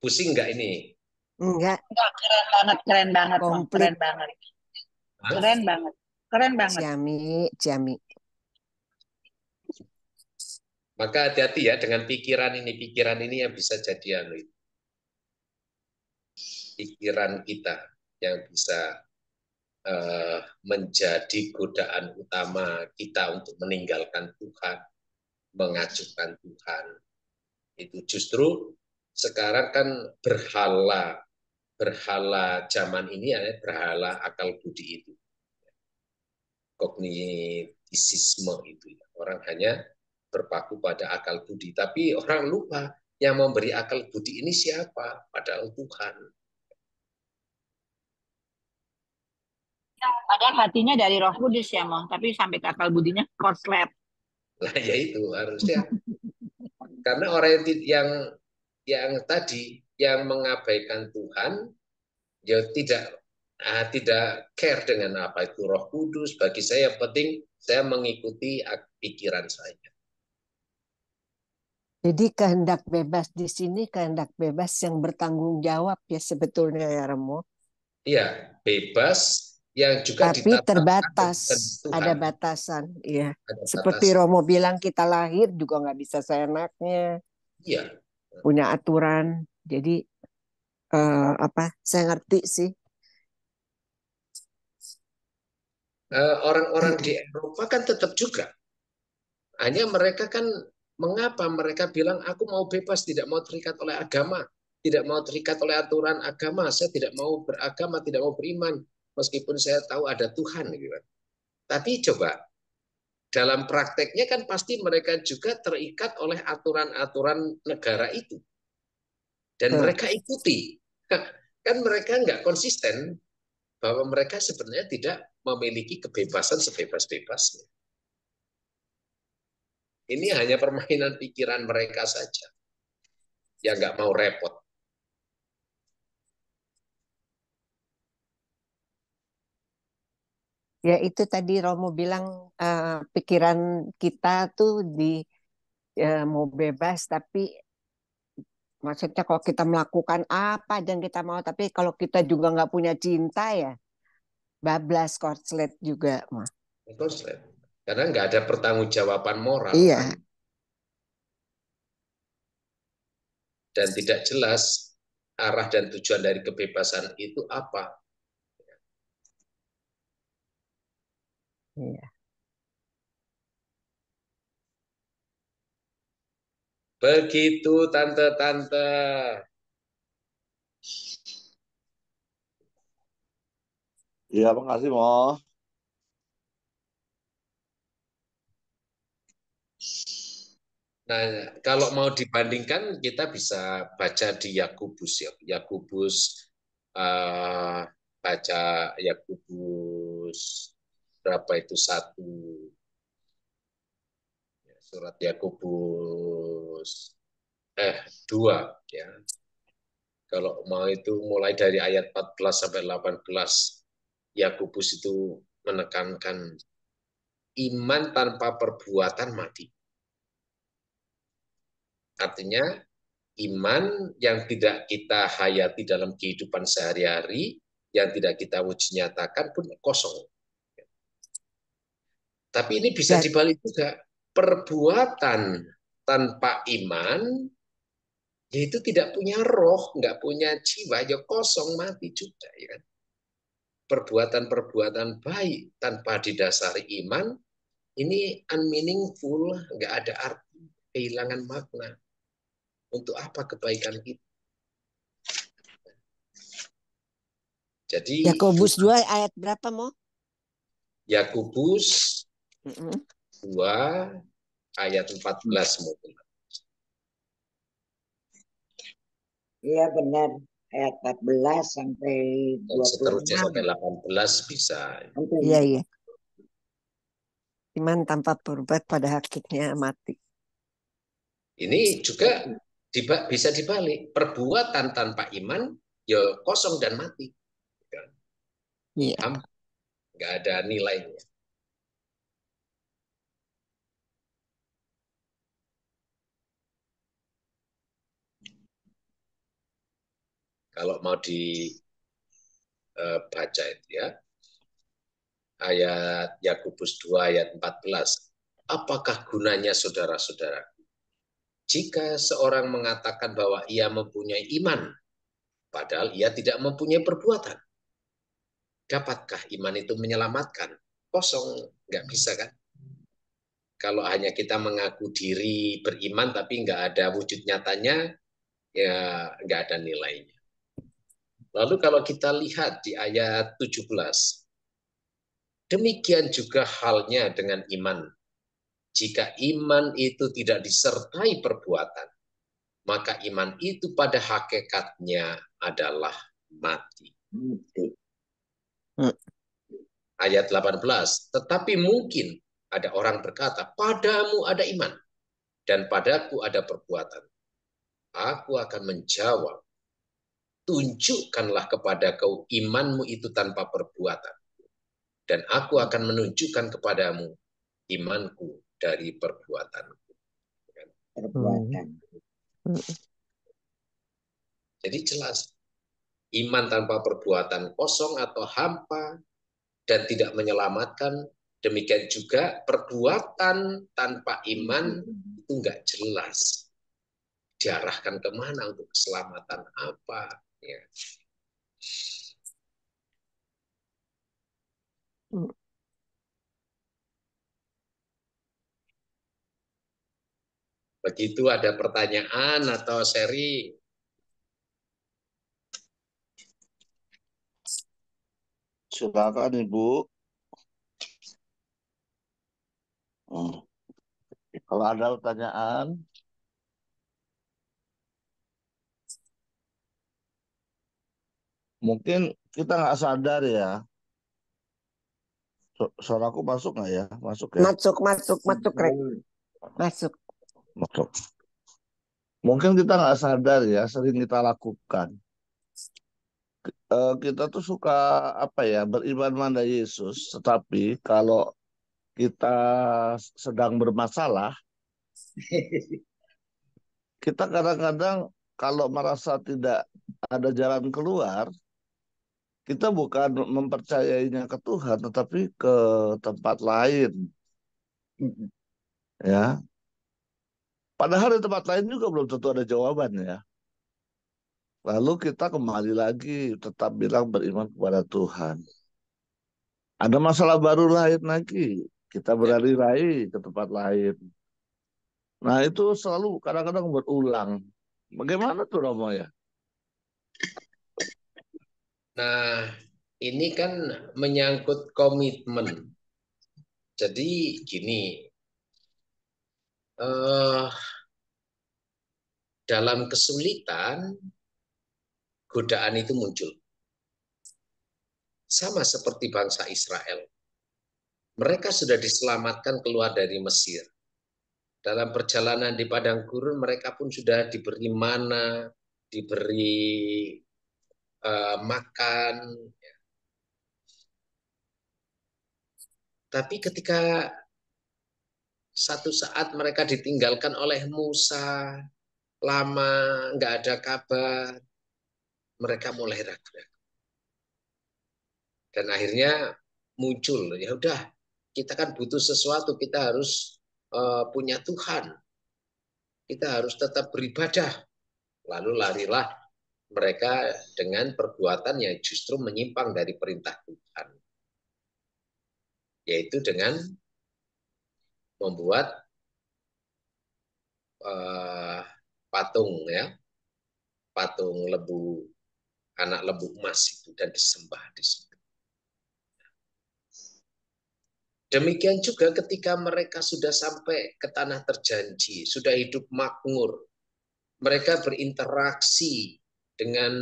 Pusing nggak ini? Enggak. Keren banget, keren banget, Komplit. keren banget. Keren banget, keren banget. Ciami. Maka hati-hati ya dengan pikiran ini yang bisa jadi pikiran kita yang bisa menjadi godaan utama kita untuk meninggalkan Tuhan, mengacuhkan Tuhan. Itu justru sekarang kan berhala zaman ini ya, berhala akal budi itu, kognitisisme itu ya. Orang hanya berpaku pada akal budi, tapi orang lupa yang memberi akal budi ini siapa, padahal Tuhan. Padahal hatinya dari Roh Kudus ya, Mo. Tapi sampai ke akal budinya korslet. Nah, ya itu harusnya. Karena orang yang tadi yang mengabaikan Tuhan, ya tidak care dengan apa itu Roh Kudus. Bagi saya yang penting saya mengikuti pikiran saya. Jadi kehendak bebas di sini kehendak bebas yang bertanggung jawab ya sebetulnya ya Remo. Iya, bebas yang juga Tapi terbatas, ada Tuhan. batasan. Iya. Ada Seperti batasan. Romo bilang kita lahir juga nggak bisa seenaknya. Iya. Punya aturan. Jadi saya ngerti sih. Orang-orang di Eropa kan tetap juga. Hanya mereka kan mengapa mereka bilang aku mau bebas, tidak mau terikat oleh agama, tidak mau terikat oleh aturan agama, saya tidak mau beragama, tidak mau beriman, meskipun saya tahu ada Tuhan. Gitu. Tapi coba dalam prakteknya kan pasti mereka juga terikat oleh aturan-aturan negara itu, dan mereka ikuti. Kan mereka nggak konsisten bahwa mereka sebenarnya tidak memiliki kebebasan sebebas-bebasnya. Ini hanya permainan pikiran mereka saja yang nggak mau repot. Ya itu tadi Romo bilang pikiran kita tuh mau bebas tapi maksudnya kalau kita melakukan apa dan kita mau tapi kalau kita juga nggak punya cinta ya bablas korslet juga mah. Karena nggak ada pertanggungjawaban moral Iya. kan? Dan tidak jelas arah dan tujuan dari kebebasan itu apa. Iya. Begitu tante-tante. Iya, makasih, Mo. Nah, kalau mau dibandingkan kita bisa baca di Yakobus ya. Yakobus baca Yakobus berapa itu surat Yakobus 2 ya. Kalau mau itu mulai dari ayat 14 sampai 18 Yakobus itu menekankan iman tanpa perbuatan mati. Artinya iman yang tidak kita hayati dalam kehidupan sehari-hari, yang tidak kita wujud nyatakan pun kosong. Tapi ini bisa dibalik juga. Perbuatan tanpa iman, yaitu tidak punya roh, nggak punya jiwa, ya kosong, mati juga. Ya kan? Perbuatan-perbuatan baik tanpa didasari iman, ini unmeaningful, nggak ada arti, kehilangan makna. Untuk apa kebaikan kita? Jadi Yakobus 2 ayat berapa, Mo? Yakobus 2 ayat 14 mungkin. Iya benar, ayat 14 sampai 26. Seterusnya sampai 18 bisa. Iya, iya. Iman tanpa perbuatan pada hakikatnya mati. Ini juga bisa dibalik. Perbuatan tanpa iman ya kosong dan mati. Iya. Nggak ada nilainya. Kalau mau dibaca itu ya. Ayat Yakobus 2 ayat 14. Apakah gunanya saudara-saudara? Jika seorang mengatakan bahwa ia mempunyai iman, padahal ia tidak mempunyai perbuatan. Dapatkah iman itu menyelamatkan? Kosong, nggak bisa kan? Kalau hanya kita mengaku diri beriman tapi nggak ada wujud nyatanya, ya nggak ada nilainya. Lalu kalau kita lihat di ayat 17, demikian juga halnya dengan iman. Jika iman itu tidak disertai perbuatan, maka iman itu pada hakikatnya adalah mati. Ayat 18, tetapi mungkin ada orang berkata, padamu ada iman dan padaku ada perbuatan. Aku akan menjawab, tunjukkanlah kepada kau imanmu itu tanpa perbuatan. Dan aku akan menunjukkan kepadamu imanku dari perbuatanku. Perbuatan. Jadi jelas, iman tanpa perbuatan kosong atau hampa dan tidak menyelamatkan. Demikian juga perbuatan tanpa iman itu nggak jelas. Diarahkan kemana untuk keselamatan apa? Ya. Begitu ada pertanyaan atau seri. Silakan Ibu. Kalau ada pertanyaan, mungkin kita nggak sadar ya. Suaraku masuk nggak ya? Masuk ya? Masuk, Rek. Masuk. Masuk. Mungkin kita nggak sadar ya, sering kita lakukan. Kita tuh suka apa ya, beriman pada Yesus, tetapi kalau kita sedang bermasalah, kita kadang-kadang kalau merasa tidak ada jalan keluar, kita bukan mempercayainya ke Tuhan, tetapi ke tempat lain. Ya, padahal di tempat lain juga belum tentu ada jawaban ya. Lalu kita kembali lagi tetap bilang beriman kepada Tuhan. Ada masalah baru lain lagi, kita beralih lagi ke tempat lain. Nah itu selalu kadang-kadang berulang. Bagaimana tuh Romo ya? Nah, ini kan menyangkut komitmen. Jadi gini, dalam kesulitan, godaan itu muncul. Sama seperti bangsa Israel. Mereka sudah diselamatkan keluar dari Mesir. Dalam perjalanan di padang gurun, mereka pun sudah diberi mana, diberi makan. Tapi ketika satu saat mereka ditinggalkan oleh Musa, lama nggak ada kabar, mereka mulai ragu-ragu. Dan akhirnya muncul, ya udah, kita kan butuh sesuatu, kita harus punya Tuhan, kita harus tetap beribadah. Lalu larilah mereka dengan perbuatan yang justru menyimpang dari perintah Tuhan, yaitu dengan membuat patung, ya, patung lebu, anak lembu emas itu, dan disembah di situ. Demikian juga ketika mereka sudah sampai ke tanah terjanji, sudah hidup makmur, mereka berinteraksi dengan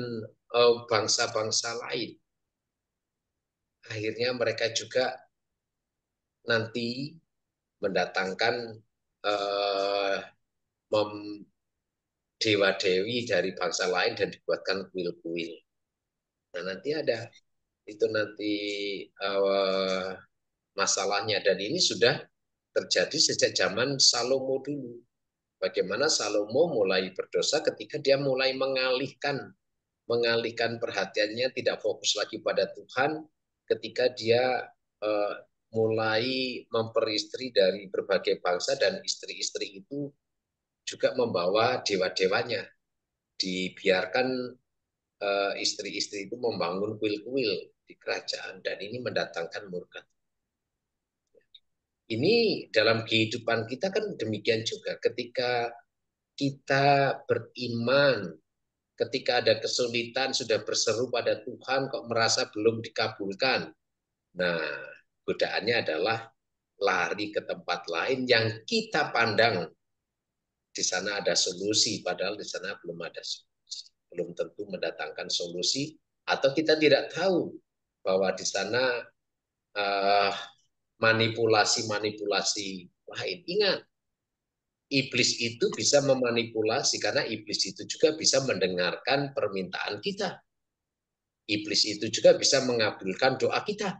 bangsa-bangsa lain. Akhirnya mereka juga nanti mendatangkan dewa-dewi dari bangsa lain dan dibuatkan kuil-kuil. Nah nanti ada itu nanti masalahnya, dan ini sudah terjadi sejak zaman Salomo dulu. Bagaimana Salomo mulai berdosa ketika dia mulai mengalihkan perhatiannya, tidak fokus lagi pada Tuhan, ketika dia mulai memperistri dari berbagai bangsa, dan istri-istri itu juga membawa dewa-dewanya, dibiarkan istri-istri itu membangun kuil-kuil di kerajaan dan ini mendatangkan murka. Ini dalam kehidupan kita kan demikian juga ketika kita beriman, ketika ada kesulitan sudah berseru pada Tuhan kok merasa belum dikabulkan. Nah, godaannya adalah lari ke tempat lain yang kita pandang di sana ada solusi, padahal di sana belum ada solusi. Belum tentu mendatangkan solusi, atau kita tidak tahu bahwa di sana manipulasi-manipulasi lain. Ingat, iblis itu bisa memanipulasi karena iblis itu juga bisa mendengarkan permintaan kita. Iblis itu juga bisa mengabulkan doa kita.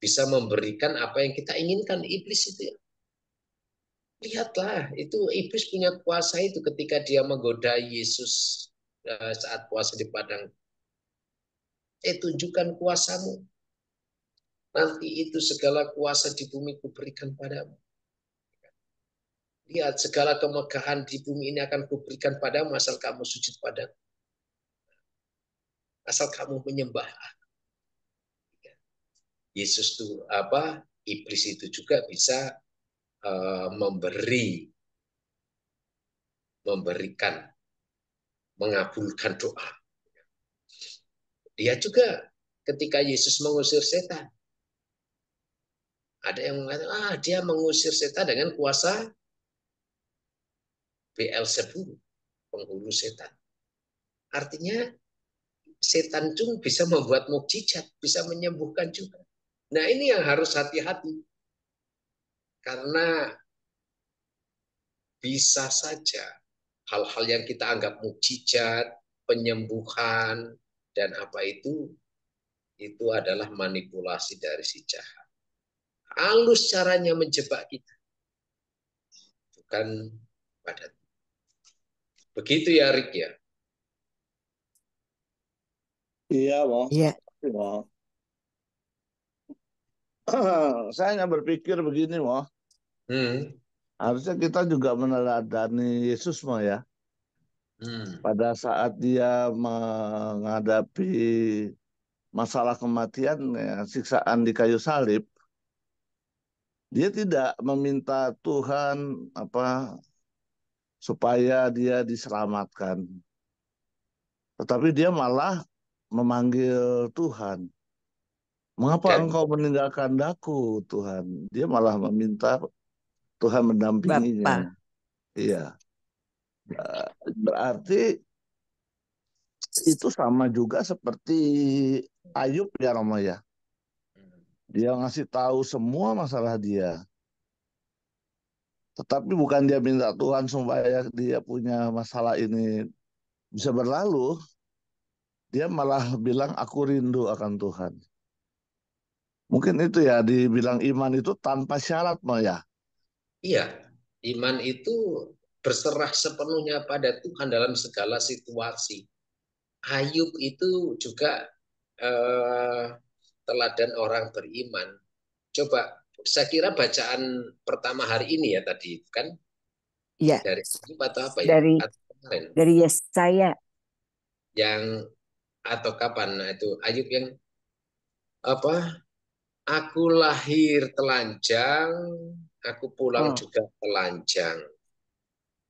Bisa memberikan apa yang kita inginkan. Iblis itu ya. Lihatlah, itu iblis punya kuasa itu ketika dia menggoda Yesus saat puasa di padang. Tunjukkan kuasamu. Nanti itu segala kuasa di bumi kuberikan padamu. Lihat, segala kemegahan di bumi ini akan kuberikan padamu asal kamu sujud padaku. Asal kamu menyembah. Yesus itu apa? Iblis itu juga bisa memberikan, mengabulkan doa. Dia juga ketika Yesus mengusir setan, ada yang mengatakan, dia mengusir setan dengan kuasa Beelzebul, penghulu setan. Artinya setan itu bisa membuat mukjizat, bisa menyembuhkan juga. Nah, ini yang harus hati-hati. Karena bisa saja hal-hal yang kita anggap mukjizat, penyembuhan, dan apa itu adalah manipulasi dari si jahat. Halus caranya menjebak kita. Bukan pada. Begitu ya, Rick ya? Iya, Mo. Iya. Mo. Saya nggak berpikir begini, Mo. Harusnya kita juga meneladani Yesus, Mo ya. Pada saat dia menghadapi masalah kematian, ya, siksaan di kayu salib, dia tidak meminta Tuhan supaya dia diselamatkan. Tetapi dia malah memanggil Tuhan. Mengapa engkau meninggalkan daku, Tuhan? Dia malah meminta Tuhan mendampinginya. Bapak. Iya. Berarti itu sama juga seperti Ayub ya, Romo ya. Dia ngasih tahu semua masalah dia. Tetapi bukan dia minta Tuhan supaya dia punya masalah ini bisa berlalu. Dia malah bilang, aku rindu akan Tuhan. Mungkin itu ya, dibilang iman itu tanpa syarat, Mo ya. Iya, iman itu berserah sepenuhnya pada Tuhan dalam segala situasi. Ayub itu juga teladan orang beriman. Coba, saya kira bacaan pertama hari ini ya tadi, kan? Iya. Dari Ayub atau apa ya? Dari Yesaya. Yang atau kapan? Nah, itu Ayub yang apa? Aku lahir telanjang, aku pulang juga telanjang.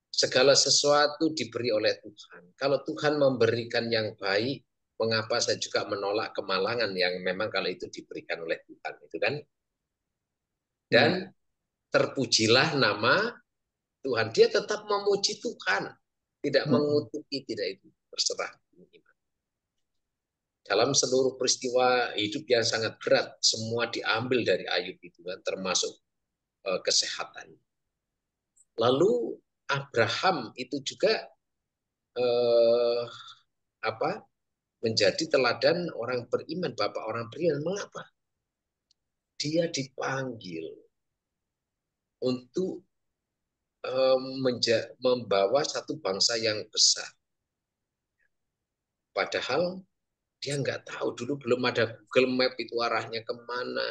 Segala sesuatu diberi oleh Tuhan. Kalau Tuhan memberikan yang baik, mengapa saya juga menolak kemalangan yang memang kalau itu diberikan oleh Tuhan, itu kan? Dan terpujilah nama Tuhan. Dia tetap memuji Tuhan, tidak mengutuki, tidak itu terserah. Dalam seluruh peristiwa hidup yang sangat berat, semua diambil dari Ayub itu kan, termasuk kesehatan. Lalu Abraham itu juga menjadi teladan orang beriman, bapak orang beriman. Mengapa? Dia dipanggil untuk membawa satu bangsa yang besar. Padahal dia nggak tahu, dulu belum ada Google Map itu arahnya kemana.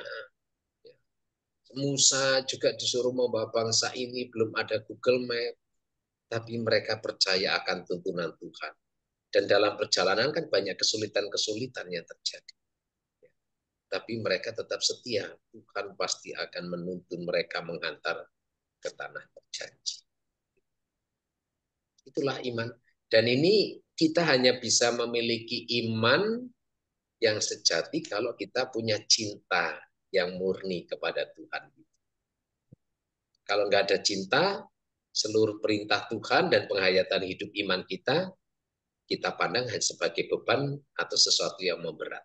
Musa juga disuruh membawa bangsa ini, belum ada Google Map. Tapi mereka percaya akan tuntunan Tuhan. Dan dalam perjalanan kan banyak kesulitan-kesulitan yang terjadi. Tapi mereka tetap setia. Tuhan pasti akan menuntun mereka menghantar ke tanah berjanji. Itulah iman. Dan ini kita hanya bisa memiliki iman yang sejati kalau kita punya cinta yang murni kepada Tuhan. Kalau nggak ada cinta, seluruh perintah Tuhan dan penghayatan hidup iman kita pandang hanya sebagai beban atau sesuatu yang memberat.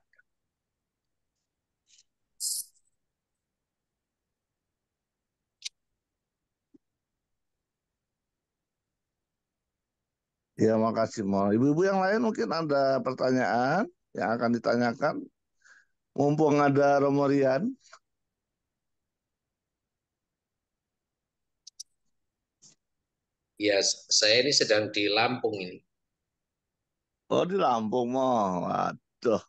Ya, makasih, Mo. Ibu-ibu yang lain mungkin ada pertanyaan yang akan ditanyakan. Mumpung ada Romorian. Ya, saya ini sedang di Lampung ini. Oh, di Lampung, Mo. Waduh.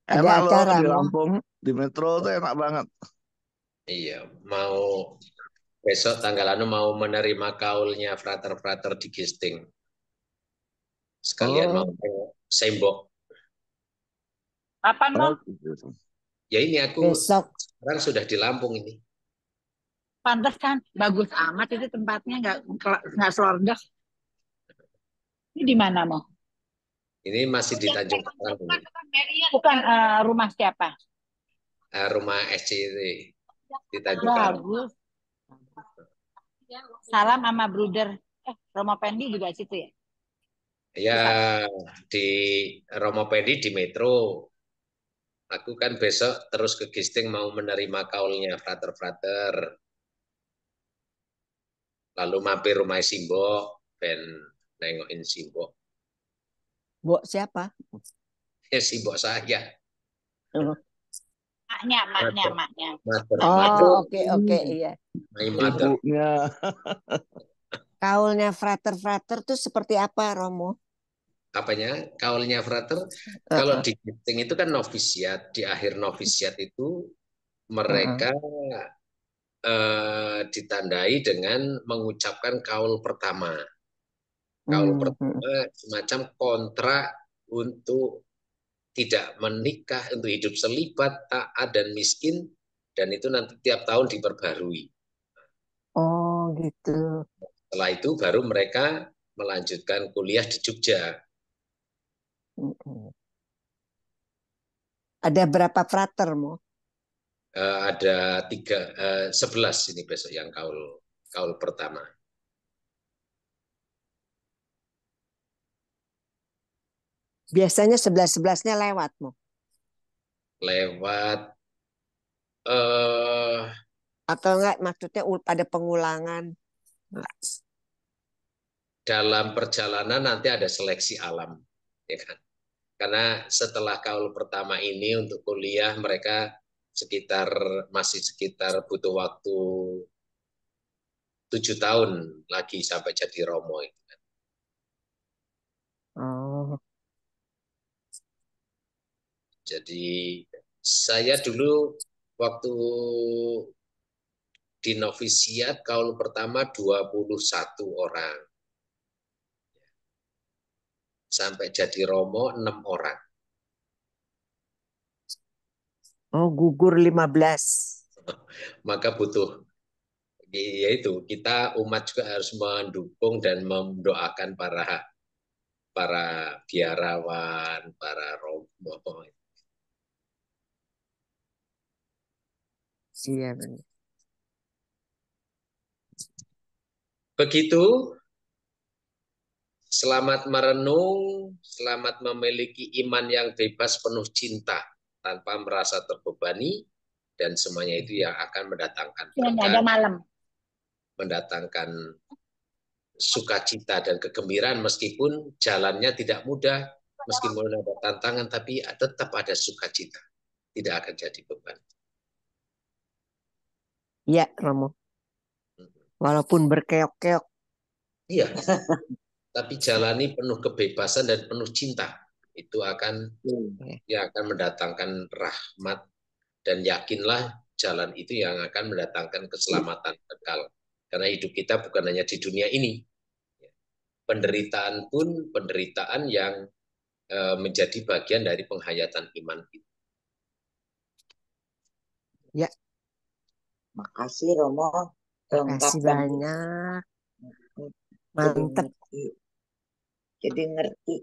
Ada Enak loh acara, di Mo. Lampung. Di Metro tuh enak banget. Iya, mau besok tanggal anu mau menerima kaulnya frater-frater di Gisting. Sekalian mau sembok. Kapan mau? Oh, gitu. Ya ini aku Besok. sekarang sudah di Lampung ini. Pantas kan? Bagus amat itu tempatnya, nggak selordah. Ini di mana mau? Ini masih di Tanjung Karang ini. Bukan rumah siapa? Rumah SCT di Tanjung Karang. Bagus. Salam sama Bruder. Romo Pendi juga situ ya? Ya, di Romo Pedi di Metro. Aku kan besok terus ke Gisting mau menerima kaulnya frater-frater. Lalu mampir rumah Simbok dan nengokin Simbok. Bu siapa? Simbok saya. Maknya. Oh, oke, iya. Ibunya. Kaulnya frater-frater tuh seperti apa, Romo? Apanya? Kaulnya frater. Kalau di Gisting itu kan novisiat. Di akhir novisiat itu mereka ditandai dengan mengucapkan kaul pertama. Kaul pertama semacam kontrak untuk tidak menikah, untuk hidup selibat, taat dan miskin, dan itu nanti tiap tahun diperbarui. Oh, gitu. Setelah itu baru mereka melanjutkan kuliah di Jogja. Ada berapa frater, Mo? Ada 11 ini besok yang kaul pertama. Biasanya 11-11-nya lewat, Mo? Lewat atau enggak maksudnya pada pengulangan? Dalam perjalanan nanti ada seleksi alam, ya kan? Karena setelah kaul pertama ini untuk kuliah mereka masih sekitar butuh waktu 7 tahun lagi sampai jadi Romo. Oh. Jadi saya dulu waktu di novisiat kaul pertama 21 orang. Sampai jadi Romo 6 orang. Oh, gugur 15. Maka butuh, yaitu kita umat juga harus mendukung dan mendoakan para biarawan, para Romo. Iya, benar. Begitu, selamat merenung, selamat memiliki iman yang bebas penuh cinta, tanpa merasa terbebani, dan semuanya itu yang akan mendatangkan berkah, mendatangkan sukacita dan kegembiraan, meskipun jalannya tidak mudah, meskipun ada tantangan, tapi tetap ada sukacita, tidak akan jadi beban. Iya, Romo. Walaupun berkeok-keok. Iya, tapi jalani penuh kebebasan dan penuh cinta. Itu akan mendatangkan rahmat, dan yakinlah jalan itu yang akan mendatangkan keselamatan kekal. Karena hidup kita bukan hanya di dunia ini. penderitaan pun penderitaan yang menjadi bagian dari penghayatan iman itu. Ya, Makasih Romo, lengkap makasih dan banyak. jadi Mantep. ngerti. Jadi ngerti.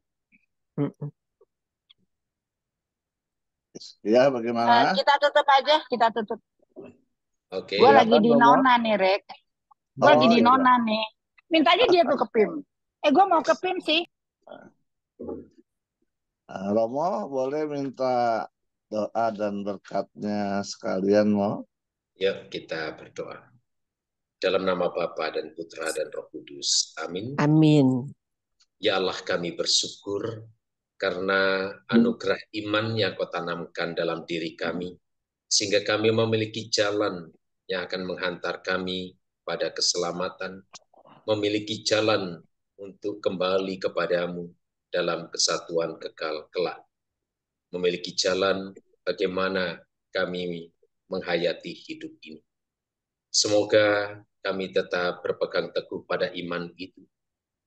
Mm-mm. Ya, bagaimana? Kita tutup aja, kita tutup. Oke. Gue lagi Silakan, di Romo. nona nih, Rek. Gue lagi Oh di iya. nona nih. Minta aja dia tuh ke PIM. Gue mau ke PIM sih. Romo boleh minta doa dan berkatnya sekalian, Mo? Yuk kita berdoa. Dalam nama Bapa dan Putra dan Roh Kudus. Amin. Amin. Ya Allah, kami bersyukur karena anugerah iman yang Kau tanamkan dalam diri kami, sehingga kami memiliki jalan yang akan menghantar kami pada keselamatan, memiliki jalan untuk kembali kepadamu dalam kesatuan kekal kelak, memiliki jalan bagaimana kami menghayati hidup ini. Semoga kami tetap berpegang teguh pada iman itu,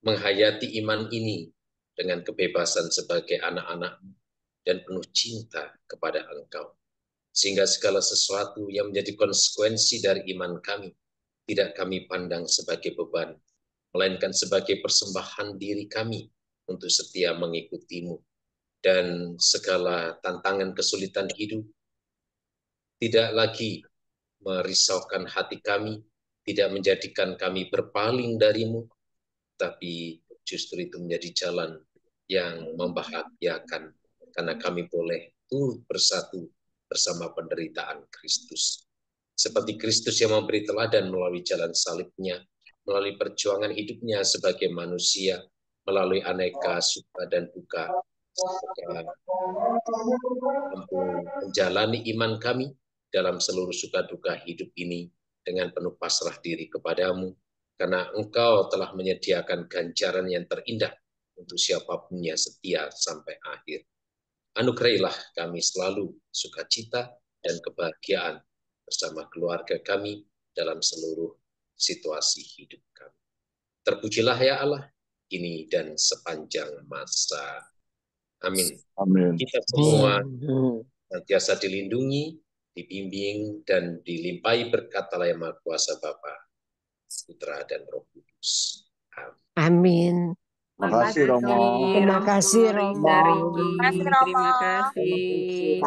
menghayati iman ini dengan kebebasan sebagai anak-anak-mu dan penuh cinta kepada Engkau. Sehingga segala sesuatu yang menjadi konsekuensi dari iman kami tidak kami pandang sebagai beban, melainkan sebagai persembahan diri kami untuk setia mengikutimu. Dan segala tantangan kesulitan hidup tidak lagi merisaukan hati kami, tidak menjadikan kami berpaling darimu, tapi justru itu menjadi jalan yang membahagiakan karena kami boleh turut bersatu bersama penderitaan Kristus. Seperti Kristus yang memberi teladan melalui jalan salibnya, melalui perjuangan hidupnya sebagai manusia, melalui aneka suka dan duka, semoga mampu menjalani iman kami dalam seluruh suka duka hidup ini dengan penuh pasrah diri kepadamu, karena Engkau telah menyediakan ganjaran yang terindah untuk siapapun yang setia sampai akhir. Anugerahilah kami selalu sukacita dan kebahagiaan bersama keluarga kami dalam seluruh situasi hidup kami. Terpujilah ya Allah, kini dan sepanjang masa. Amin. Amin. Kita semua Amin. senantiasa dilindungi, dibimbing, dan dilimpahi berkat Allah yang Maha Kuasa Bapa, Putra, dan Roh Kudus. Amin. Amin. Makasih, Romo. Terima kasih, Romo, Romo. Risa, Riki. Terima kasih, Romo. Terima kasih.